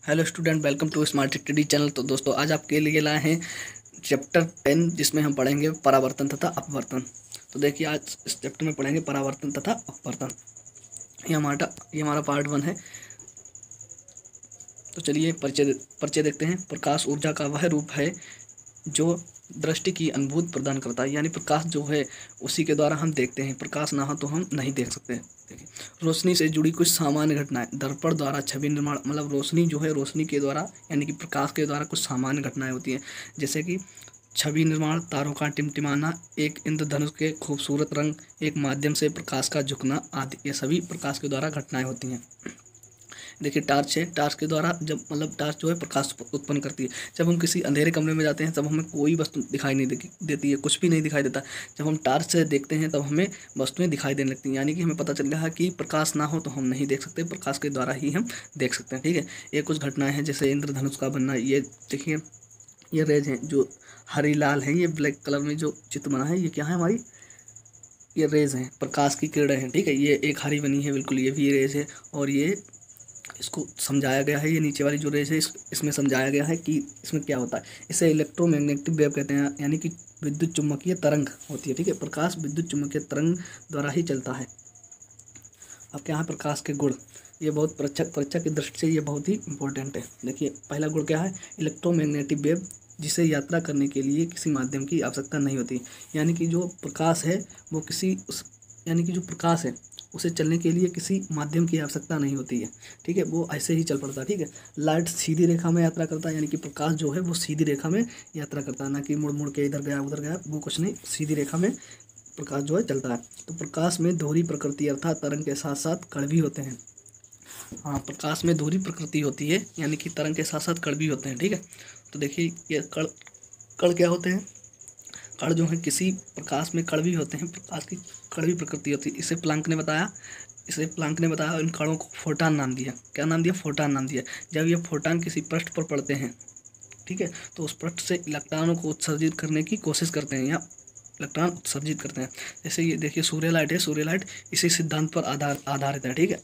Hello student, welcome to smart study channel. तो दोस्तों, आज आपके लिए लाए हैं चैप्टर 10, जिसमें हम पढ़ेंगे परावर्तन तथा अपवर्तन। तो देखिए, आज इस चैप्टर में पढ़ेंगे परावर्तन तथा अपवर्तन। ये हमारा पार्ट 1 है। तो चलिए परिचय देखते हैं। प्रकाश ऊर्जा का वह रूप है जो दृष्टि की अनुभूति प्रदान करता है। यानी प्रकाश जो है उसी के द्वारा हम देखते हैं। प्रकाश ना हो तो हम नहीं देख सकते। देखिए, रोशनी से जुड़ी कुछ सामान्य घटनाएं। दर्पण द्वारा छवि निर्माण, मतलब रोशनी जो है, रोशनी के द्वारा यानी कि प्रकाश के द्वारा कुछ सामान्य घटनाएं होती हैं, जैसे कि छवि निर्माण, तारों का टिमटिमाना, एक इंद्रधनुष के खूबसूरत रंग, एक माध्यम से प्रकाश का झुकना आदि। ये सभी प्रकाश के द्वारा घटनाएं होती हैं। देखिए, टार्च है। टार्च के द्वारा जब टार्च जो है प्रकाश उत्पन्न करती है। जब हम किसी अंधेरे कमरे में जाते हैं तब हमें कोई वस्तु दिखाई नहीं देती है, कुछ भी नहीं दिखाई देता। जब हम टार्च से देखते हैं तब हमें वस्तुएं दिखाई देने लगती हैं। यानी कि हमें पता चल रहा है कि प्रकाश ना हो तो हम नहीं देख सकते, प्रकाश के द्वारा ही हम देख सकते हैं। ठीक है, ये कुछ घटनाएं हैं, जैसे इंद्रधनुष का बनना। ये देखिए, ये रेज हैं जो हरी लाल हैं। ये ब्लैक कलर में जो चित्र बना है, ये क्या है हमारी, ये रेज हैं, प्रकाश की किरणें हैं। ठीक है, ये एक हरी बनी है, बिल्कुल ये भी रेज है। और ये इसको समझाया गया है, ये नीचे वाली जो रेस है इसमें समझाया गया है कि इसमें क्या होता है। इसे इलेक्ट्रोमैग्नेटिक वेव कहते हैं, यानी कि विद्युत चुम्बकीय तरंग होती है। ठीक है, प्रकाश विद्युत चुम्बकीय तरंग द्वारा ही चलता है। अब क्या है प्रकाश के गुण। ये बहुत परीक्षा की दृष्टि से ये बहुत ही इंपॉर्टेंट है। देखिए, पहला गुण क्या है, इलेक्ट्रोमैग्नेटिक वेव, जिसे यात्रा करने के लिए किसी माध्यम की आवश्यकता नहीं होती। यानी कि जो प्रकाश है वो यानी कि जो प्रकाश है उसे चलने के लिए किसी माध्यम की आवश्यकता नहीं होती है। ठीक है, वो ऐसे ही चल पड़ता है। ठीक है, लाइट सीधी रेखा में यात्रा करता है, यानी कि प्रकाश जो है वो सीधी रेखा में यात्रा करता है, ना कि मुड़ मुड़ के इधर गया उधर गया, वो कुछ नहीं, सीधी रेखा में प्रकाश जो है चलता है। तो प्रकाश में दोहरी प्रकृति अर्थात तरंग के साथ साथ कण भी होते हैं। हाँ, प्रकाश में दोहरी प्रकृति होती है, यानी कि तरंग के साथ साथ कण भी होते हैं। ठीक है, तो देखिए, ये कण कण क्या होते हैं। कण जो है, किसी प्रकाश में कण भी होते हैं, प्रकाश की कण भी प्रकृति होती है। इसे प्लांक ने बताया इन कणों को फोटान नाम दिया। क्या नाम दिया, फोटान नाम दिया। जब ये फोटान किसी पृष्ठ पर पड़ते हैं, ठीक है, तो उस पृष्ठ से इलेक्ट्रॉनों को उत्सर्जित करने की कोशिश करते हैं, या इलेक्ट्रॉन उत्सर्जित करते हैं। जैसे ये देखिए, सूर्य लाइट है। सूर्य लाइट इसी सिद्धांत पर आधारित है। ठीक है,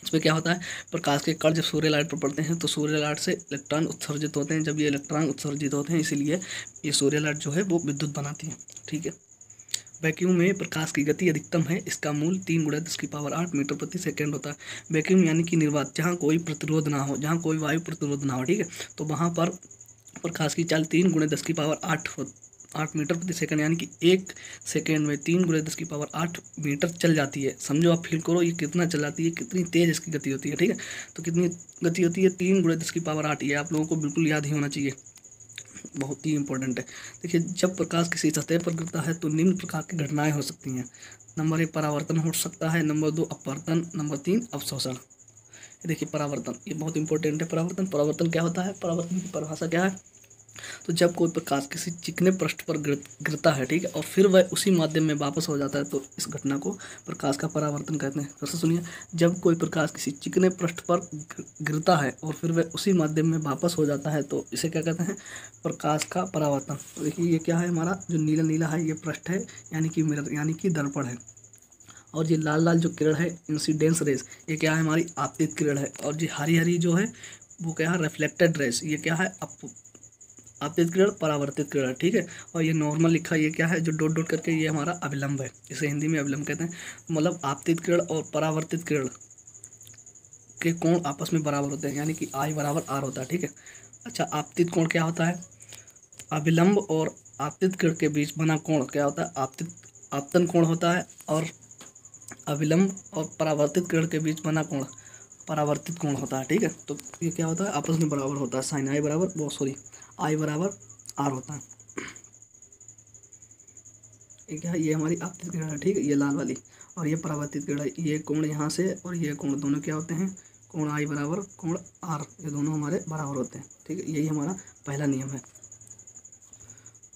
इसमें क्या होता है, प्रकाश के कण जब सूर्य लाइट पर पड़ते हैं तो सूर्य लाइट से इलेक्ट्रॉन उत्सर्जित होते हैं। जब ये इलेक्ट्रॉन उत्सर्जित होते हैं, इसीलिए ये सूर्य लाइट जो है वो विद्युत बनाती है। ठीक है, वैक्यूम में प्रकाश की गति अधिकतम है। इसका मूल 3 × 10⁸ मीटर प्रति सेकेंड होता है। वैक्यूम यानी कि निर्वात, जहाँ कोई प्रतिरोध ना हो, जहाँ कोई वायु प्रतिरोध ना हो। ठीक है, तो वहाँ पर प्रकाश की चाल 3 × 10⁸ मीटर प्रति सेकंड, यानी कि 1 सेकेंड में 3 × 10⁸ मीटर चल जाती है। समझो, आप फील करो ये कितना चल जाती है, कितनी तेज इसकी गति होती है। ठीक है, तो कितनी गति होती है, 3 × 10⁸। ये आप लोगों को बिल्कुल याद ही होना चाहिए, बहुत ही इंपॉर्टेंट है। देखिए, जब प्रकाश किसी सतह पर गिरता है तो निम्न प्रकार की घटनाएं हो सकती हैं। नंबर 1, परावर्तन हो सकता है। नंबर 2, अपवर्तन। नंबर 3, अवशोषण। देखिए, परावर्तन ये बहुत इंपॉर्टेंट है। परावर्तन क्या होता है, परावर्तन की परिभाषा क्या है। तो जब कोई प्रकाश किसी चिकने पृष्ठ पर गिरता है, ठीक है, और फिर वह उसी माध्यम में वापस हो जाता है, तो इस घटना को प्रकाश का परावर्तन कहते हैं। फिर से सुनिए, जब कोई प्रकाश किसी चिकने पृष्ठ पर गिरता है और फिर वह उसी माध्यम में वापस हो जाता है, तो इसे क्या कहते हैं, प्रकाश का परावर्तन। तो देखिए, ये क्या है, हमारा जो नीला नीला है ये पृष्ठ है, यानी कि मिरर, यानी कि दर्पण है। और ये लाल लाल जो किरण है, इंसिडेंस रेस, ये क्या है, हमारी आपतित किरण है। और ये हरी हरी जो है वो क्या है, रिफ्लेक्टेड रेस, ये क्या है, आपतित किरण, परावर्तित किरण। ठीक है, और ये नॉर्मल लिखा, ये क्या है, जो डॉट डॉट करके, ये हमारा अभिलंब है। इसे हिंदी में अभिलंब कहते हैं। मतलब आपतित किरण और परावर्तित किरण के कोण आपस में बराबर होते हैं, यानी कि I = R होता है। ठीक है, अच्छा, आपतित कोण क्या होता है, अभिलंब और आपतित किरण के बीच बना कोण क्या होता है, आपतन कोण होता है। और अभिलंब और परावर्तित किरण के बीच बना कोण परावर्तित कोण होता है। ठीक है, तो ये क्या होता है, आपस में बराबर होता है। साइन I = R होता है। ठीक है, ये हमारी आपतित किरण है। ठीक है, ये लाल वाली, और ये परावर्तित किरण है। ये कोण यहाँ से और ये कोण दोनों क्या होते हैं, कोण I = कोण R, ये दोनों हमारे बराबर होते हैं। ठीक है, यही हमारा पहला नियम है।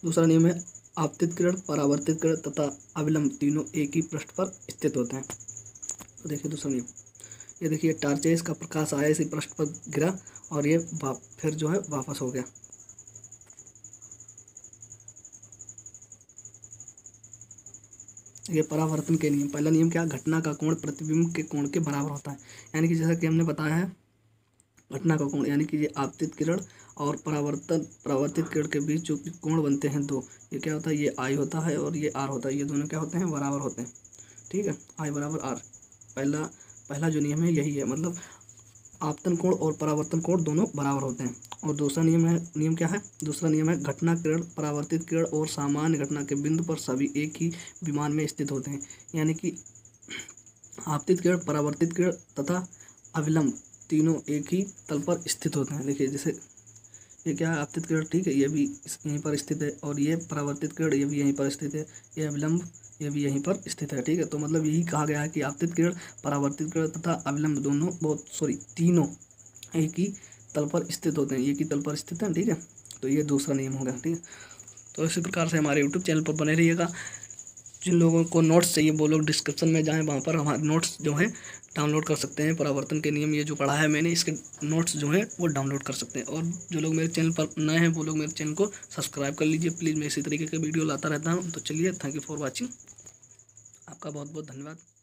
दूसरा नियम है, आपतित किरण, परावर्तित किरण तथा अभिलंब तीनों एक ही पृष्ठ पर स्थित होते हैं। तो देखिए दूसरा नियम, ये देखिए, टार्च है, इसका प्रकाश आया, इसी पृष्ठ पर गिरा और ये फिर जो है वापस हो गया। ये परावर्तन के नियम। पहला नियम क्या, घटना का कोण प्रतिबिंब के कोण के बराबर होता है। यानी कि जैसा कि हमने बताया है घटना का कोण, यानी कि ये आपतित किरण और परावर्तित किरण के बीच जो कोण बनते हैं दो, ये क्या होता है, ये आई होता है और ये आर होता है। ये दोनों क्या होते हैं, बराबर होते हैं। ठीक है, आई बराबर आर। पहला जो नियम है यही है, मतलब आपतन कोण और परावर्तन कोण दोनों बराबर होते हैं। और दूसरा नियम क्या है, दूसरा नियम है घटना किरण, परावर्तित किरण और सामान्य घटना के बिंदु पर सभी एक ही विमान में स्थित होते हैं। यानी कि आपतित किरण, परावर्तित किरण तथा अविलंब तीनों एक ही तल पर स्थित होते हैं। देखिए जैसे ये क्या है, आपतित किरण, ठीक है, ये भी यहीं पर स्थित है, और ये परावर्तित किरण ये भी यहीं पर स्थित है, ये अविलंब ये भी यहीं पर स्थित है। ठीक है, तो मतलब यही कहा गया है कि आपतित किरण, परावर्तित किरण तथा अविलंब तीनों एक ही तल पर स्थित होते हैं, एक ही तल पर स्थित हैं। ठीक है, तो ये दूसरा नियम हो गया। ठीक है, तो इसी प्रकार से हमारे यूट्यूब चैनल पर बने रहिएगा। जिन लोगों को नोट्स चाहिए वो लोग डिस्क्रिप्शन में जाएं, वहाँ पर हमारे नोट्स जो हैं डाउनलोड कर सकते हैं। परावर्तन के नियम ये जो पढ़ा है मैंने, इसके नोट्स जो हैं वो डाउनलोड कर सकते हैं। और जो लोग मेरे चैनल पर नए हैं वो लोग मेरे चैनल को सब्सक्राइब कर लीजिए प्लीज़। मैं इसी तरीके के वीडियो लाता रहता हूँ। तो चलिए, थैंक यू फॉर वॉचिंग। आपका बहुत बहुत धन्यवाद।